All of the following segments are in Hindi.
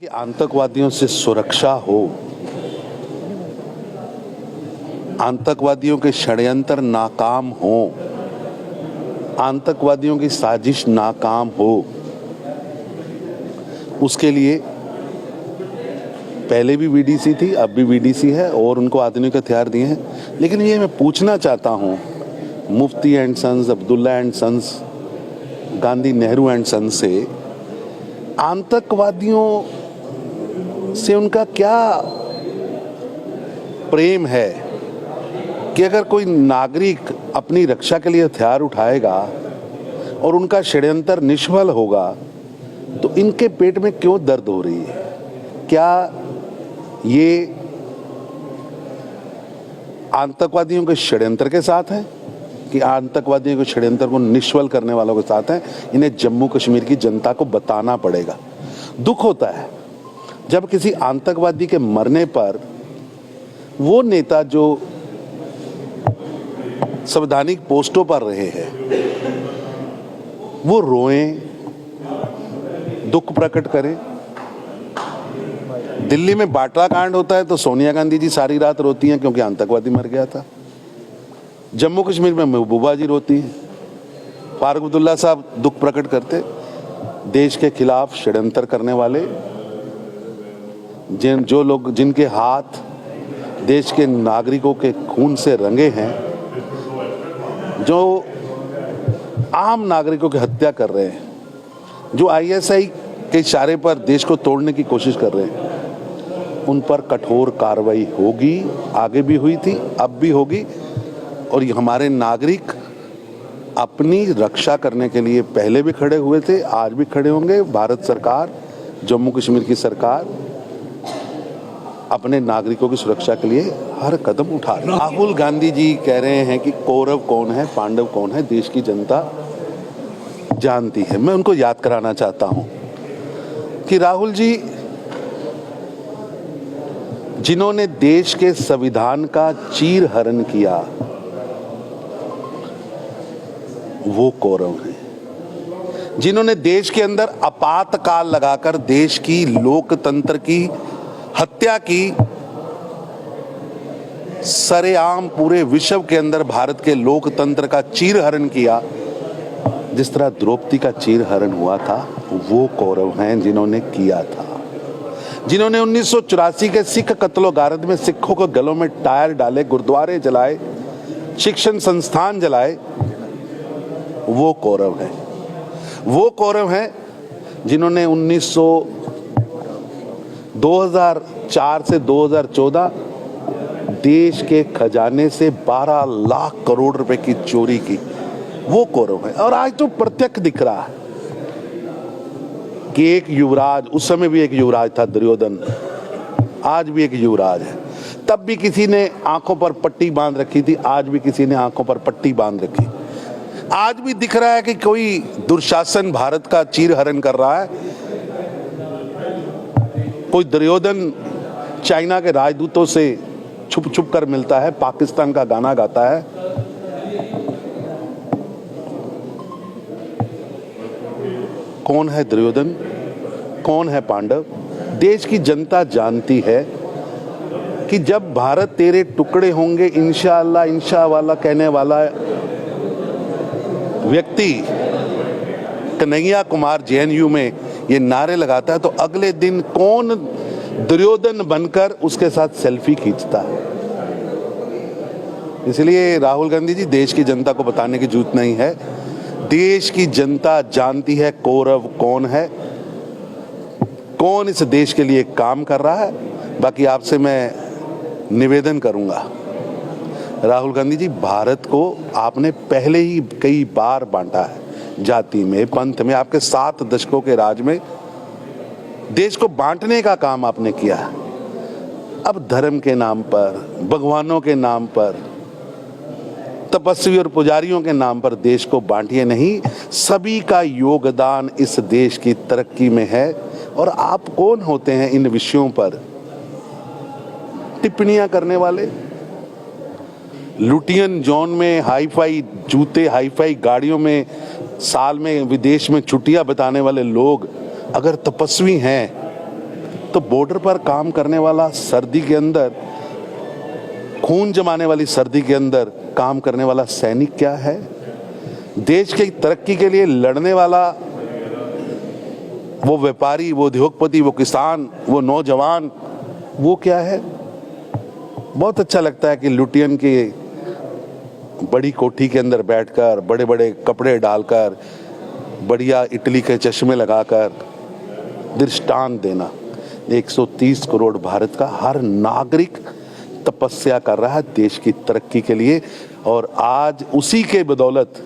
कि आतंकवादियों से सुरक्षा हो, आतंकवादियों के षड्यंत्र नाकाम हो, आतंकवादियों की साजिश नाकाम हो, उसके लिए पहले भी वीडीसी थी, अब भी वीडीसी है और उनको आधुनिक हथियार दिए हैं। लेकिन ये मैं पूछना चाहता हूँ Mufti and sons, Abdullah and sons, Gandhi Nehru and sons से, आतंकवादियों से उनका क्या प्रेम है कि अगर कोई नागरिक अपनी रक्षा के लिए हथियार उठाएगा और उनका षड्यंत्र निष्फल होगा तो इनके पेट में क्यों दर्द हो रही है? क्या ये आतंकवादियों के षड्यंत्र के साथ है कि आतंकवादियों के षड्यंत्र को निष्फल करने वालों के साथ है? इन्हें जम्मू कश्मीर की जनता को बताना पड़ेगा। दुख होता है जब किसी आतंकवादी के मरने पर वो नेता जो संवैधानिक पोस्टों पर रहे हैं वो रोएं, दुख प्रकट करें। दिल्ली में बाटला कांड होता है तो सोनिया गांधी जी सारी रात रोती हैं क्योंकि आतंकवादी मर गया था। जम्मू कश्मीर में महबूबा जी रोती हैं, फारूक अब्दुल्ला साहब दुख प्रकट करते। देश के खिलाफ षड्यंत्र करने वाले जो लोग, जिनके हाथ देश के नागरिकों के खून से रंगे हैं, जो आम नागरिकों की हत्या कर रहे हैं, जो आईएसआई के इशारे पर देश को तोड़ने की कोशिश कर रहे हैं, उन पर कठोर कार्रवाई होगी। आगे भी हुई थी, अब भी होगी। और ये हमारे नागरिक अपनी रक्षा करने के लिए पहले भी खड़े हुए थे, आज भी खड़े होंगे। भारत सरकार, जम्मू कश्मीर की सरकार अपने नागरिकों की सुरक्षा के लिए हर कदम उठा रही है। राहुल गांधी जी कह रहे हैं कि कौरव कौन है, पांडव कौन है, देश की जनता जानती है। मैं उनको याद कराना चाहता हूं कि राहुल जी, जिन्होंने देश के संविधान का चीरहरण किया, वो कौरव हैं। जिन्होंने देश के अंदर आपातकाल लगाकर देश की लोकतंत्र की हत्या की, सरेआम पूरे विश्व के अंदर भारत के लोकतंत्र का चीरहरण किया, जिस तरह द्रौपदी का चीरहरण हुआ था, वो कौरव हैं जिन्होंने किया था। जिन्होंने 1984 के सिख कत्लो-गारत में सिखों को गलों में टायर डाले, गुरुद्वारे जलाए, शिक्षण संस्थान जलाए, वो कौरव हैं। वो कौरव हैं जिन्होंने 2004 से 2014 देश के खजाने से 12 लाख करोड़ रुपए की चोरी की। वो कौरव है। और आज तो प्रत्यक्ष दिख रहा है कि एक युवराज, उस समय भी एक युवराज था दुर्योधन, आज भी एक युवराज है। तब भी किसी ने आंखों पर पट्टी बांध रखी थी, आज भी किसी ने आंखों पर पट्टी बांध रखी। आज भी दिख रहा है कि कोई दुशासन भारत का चीरहरण कर रहा है। कोई दुर्योधन चाइना के राजदूतों से छुप छुप कर मिलता है, पाकिस्तान का गाना गाता है। कौन है दुर्योधन, कौन है पांडव? देश की जनता जानती है कि जब भारत तेरे टुकड़े होंगे इंशाअल्लाह, इंशाअल्लाह कहने वाला व्यक्ति कन्हैया कुमार जेएनयू में ये नारे लगाता है, तो अगले दिन कौन दुर्योधन बनकर उसके साथ सेल्फी खींचता है। इसलिए राहुल गांधी जी, देश की जनता को बताने की जरूरत नहीं है। देश की जनता जानती है कौरव कौन है। कौन इस देश के लिए काम कर रहा है। बाकी आपसे मैं निवेदन करूंगा, राहुल गांधी जी, भारत को आपने पहले ही कई बार बांटा है, जाति में, पंथ में। आपके 7 दशकों के राज में देश को बांटने का काम आपने किया है। अब धर्म के नाम पर, भगवानों के नाम पर, तपस्वी और पुजारियों के नाम पर देश को बांटिए नहीं। सभी का योगदान इस देश की तरक्की में है। और आप कौन होते हैं इन विषयों पर टिप्पणियां करने वाले? लुटियन जोन में हाईफाई जूते, हाईफाई गाड़ियों में, साल में विदेश में छुट्टियां बिताने वाले लोग अगर तपस्वी हैं, तो बॉर्डर पर काम करने वाला, सर्दी के अंदर, खून जमाने वाली सर्दी के अंदर काम करने वाला सैनिक क्या है? देश की तरक्की के लिए लड़ने वाला वो व्यापारी, वो उद्योगपति, वो किसान, वो नौजवान, वो क्या है? बहुत अच्छा लगता है कि लुटियन की बड़ी कोठी के अंदर बैठकर, बड़े बड़े कपड़े डालकर, बढ़िया इटली के चश्मे लगाकर दृष्टांत देना। 130 करोड़ भारत का हर नागरिक तपस्या कर रहा है देश की तरक्की के लिए, और आज उसी के बदौलत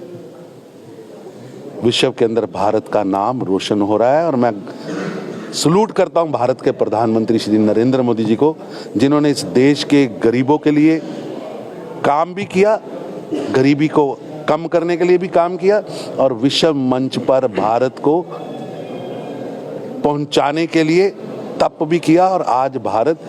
विश्व के अंदर भारत का नाम रोशन हो रहा है। और मैं सलूट करता हूं भारत के प्रधानमंत्री श्री नरेंद्र मोदी जी को, जिन्होंने इस देश के गरीबों के लिए काम भी किया, गरीबी को कम करने के लिए भी काम किया, और विश्व मंच पर भारत को पहुंचाने के लिए तप भी किया। और आज भारत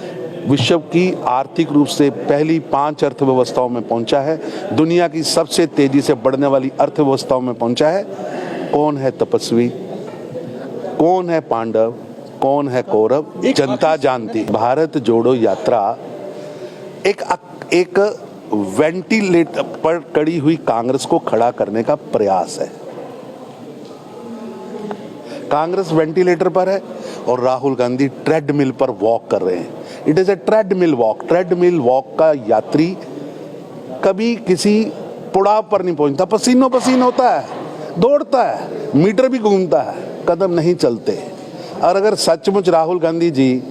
विश्व की आर्थिक रूप से पहली 5 अर्थव्यवस्थाओं में पहुंचा है, दुनिया की सबसे तेजी से बढ़ने वाली अर्थव्यवस्थाओं में पहुंचा है। कौन है तपस्वी, कौन है पांडव, कौन है कौरव, जनता जानती। भारत जोड़ो यात्रा एक वेंटिलेटर पर कड़ी हुई कांग्रेस को खड़ा करने का प्रयास है। कांग्रेस वेंटिलेटर पर है और राहुल गांधी ट्रेडमिल पर वॉक कर रहे हैं। It is a treadmill walk. Treadmill walk का यात्री कभी किसी पड़ाव पर नहीं पहुंचता, पसीनो पसीन होता है, दौड़ता है, मीटर भी घूमता है, कदम नहीं चलते। और अगर सचमुच राहुल गांधी जी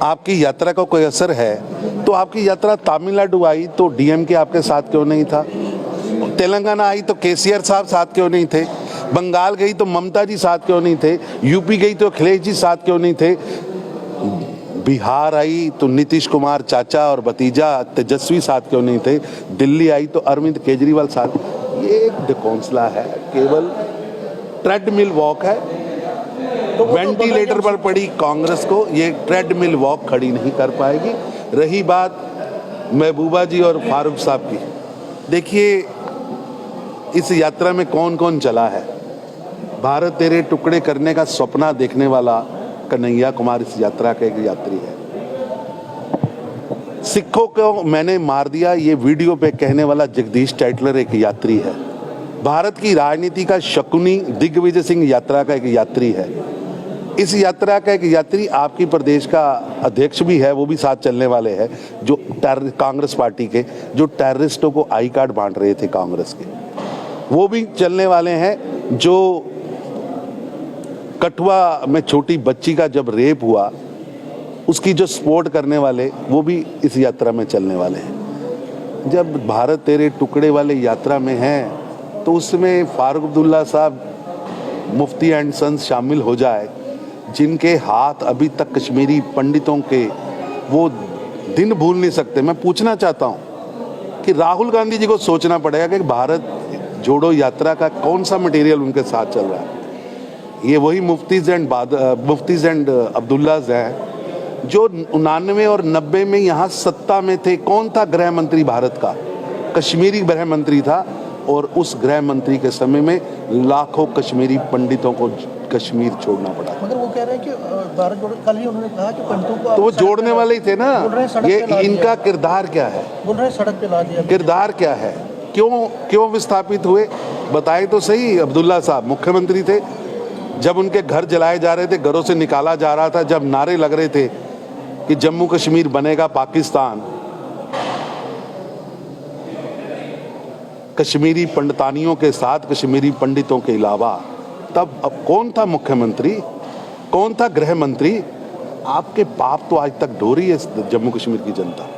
आपकी यात्रा का कोई असर है, तो आपकी यात्रा तमिलनाडु आई तो डीएमके आपके साथ क्यों नहीं था? तेलंगाना आई तो केसीआर साहब साथ क्यों नहीं थे? बंगाल गई तो ममता जी साथ क्यों नहीं थे? यूपी गई तो अखिलेश जी साथ क्यों नहीं थे? बिहार आई तो नीतीश कुमार चाचा और भतीजा तेजस्वी साथ क्यों नहीं थे? दिल्ली आई तो अरविंद केजरीवाल साथ। ये एक डिकौंसला है, केवल ट्रेडमिल वॉक है। तो वेंटिलेटर पर पड़ी कांग्रेस को ये ट्रेडमिल वॉक खड़ी नहीं कर पाएगी। रही बात महबूबा जी और फारूक साहब की, देखिए इस यात्रा में कौन कौन चला है। भारत तेरे टुकड़े करने का सपना देखने वाला कन्हैया कुमार इस यात्रा का एक यात्री है। सिखों को मैंने मार दिया ये वीडियो पे कहने वाला जगदीश टाइटलर एक यात्री है। भारत की राजनीति का शकुनी दिग्विजय सिंह यात्रा का एक यात्री है। इस यात्रा का एक यात्री आपकी प्रदेश का अध्यक्ष भी है, वो भी साथ चलने वाले हैं, जो कांग्रेस पार्टी के जो टेररिस्टों को आई कार्ड बांट रहे थे कांग्रेस के, वो भी चलने वाले हैं। जो कठुआ में छोटी बच्ची का जब रेप हुआ उसकी जो सपोर्ट करने वाले, वो भी इस यात्रा में चलने वाले हैं। जब भारत तेरे टुकड़े वाले यात्रा में हैं तो उसमें फारूक अब्दुल्ला साहब, मुफ्ती एंड सन्स शामिल हो जाए, जिनके हाथ अभी तक कश्मीरी पंडितों के वो दिन भूल नहीं सकते। मैं पूछना चाहता हूं कि राहुल गांधी जी को सोचना पड़ेगा कि भारत जोड़ो यात्रा का कौन सा मटेरियल उनके साथ चल रहा है। ये वही मुफ्तीज एंड अब्दुल्लाज हैं जो 99 और 90 में यहाँ सत्ता में थे। कौन था गृह मंत्री भारत का? कश्मीरी गृह मंत्री था, और उस गृह मंत्री के समय में लाखों कश्मीरी पंडितों को कश्मीर छोड़ना पड़ा। मगर वो कह रहे हैं कि भारत जोड़ो, कल ही उन्होंने कहा कि पंडितों को तो वो जोड़ने वाले ही थे ना। ये इनका किरदार क्या है? बोल रहे सड़क पे ला दिया। किरदार क्या है? क्यों विस्थापित हुए? बताए तो सही। अब्दुल्ला साहब मुख्यमंत्री थे, जब उनके घर जलाए जा रहे थे, घरों से निकाला जा रहा था, जब नारे लग रहे थे कि जम्मू कश्मीर बनेगा पाकिस्तान, कश्मीरी पंडितानियों के साथ, कश्मीरी पंडितों के अलावा तब अब कौन था मुख्यमंत्री, कौन था गृह मंत्री? आपके पाप तो आज तक ढो रही है जम्मू कश्मीर की जनता।